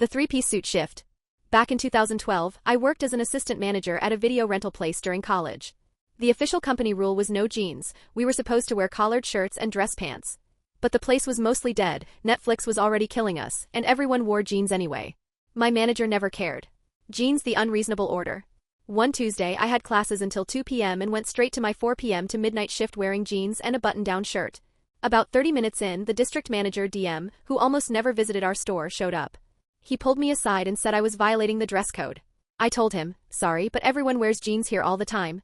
The three-piece suit shift. Back in 2012, I worked as an assistant manager at a video rental place during college. The official company rule was no jeans, we were supposed to wear collared shirts and dress pants. But the place was mostly dead, Netflix was already killing us, and everyone wore jeans anyway. My manager never cared. Jeans the unreasonable order. One Tuesday I had classes until 2 p.m. and went straight to my 4 p.m. to midnight shift wearing jeans and a button-down shirt. About 30 minutes in, the district manager DM, who almost never visited our store, showed up. He pulled me aside and said I was violating the dress code. I told him, sorry, but everyone wears jeans here all the time.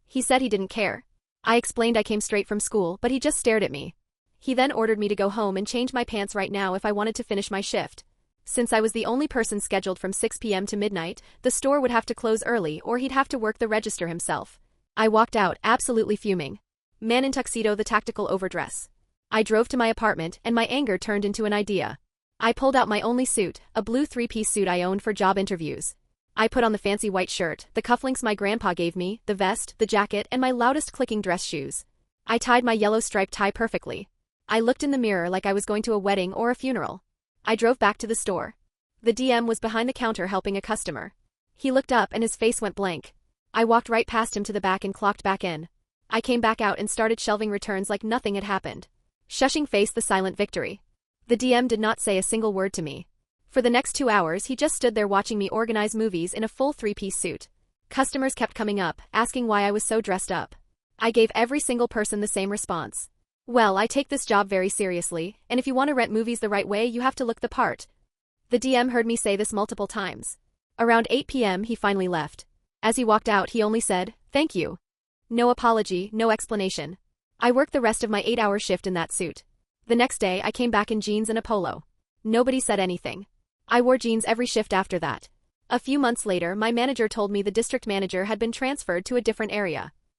He said he didn't care. I explained I came straight from school, but he just stared at me. He then ordered me to go home and change my pants right now if I wanted to finish my shift. Since I was the only person scheduled from 6 p.m. to midnight, the store would have to close early or he'd have to work the register himself. I walked out, absolutely fuming. Man in tuxedo, the tactical overdress. I drove to my apartment and my anger turned into an idea. I pulled out my only suit, a blue three-piece suit I owned for job interviews. I put on the fancy white shirt, the cufflinks my grandpa gave me, the vest, the jacket, and my loudest clicking dress shoes. I tied my yellow striped tie perfectly. I looked in the mirror like I was going to a wedding or a funeral. I drove back to the store. The DM was behind the counter helping a customer. He looked up and his face went blank. I walked right past him to the back and clocked back in. I came back out and started shelving returns like nothing had happened. Shushing face the silent victory. The DM did not say a single word to me. For the next 2 hours he just stood there watching me organize movies in a full three-piece suit. Customers kept coming up, asking why I was so dressed up. I gave every single person the same response. Well, I take this job very seriously, and if you want to rent movies the right way you have to look the part. The DM heard me say this multiple times. Around 8 p.m. he finally left. As he walked out he only said, "Thank you." No apology, no explanation. I worked the rest of my 8-hour shift in that suit. The next day I came back in jeans and a polo. Nobody said anything. I wore jeans every shift after that. A few months later my manager told me the district manager had been transferred to a different area.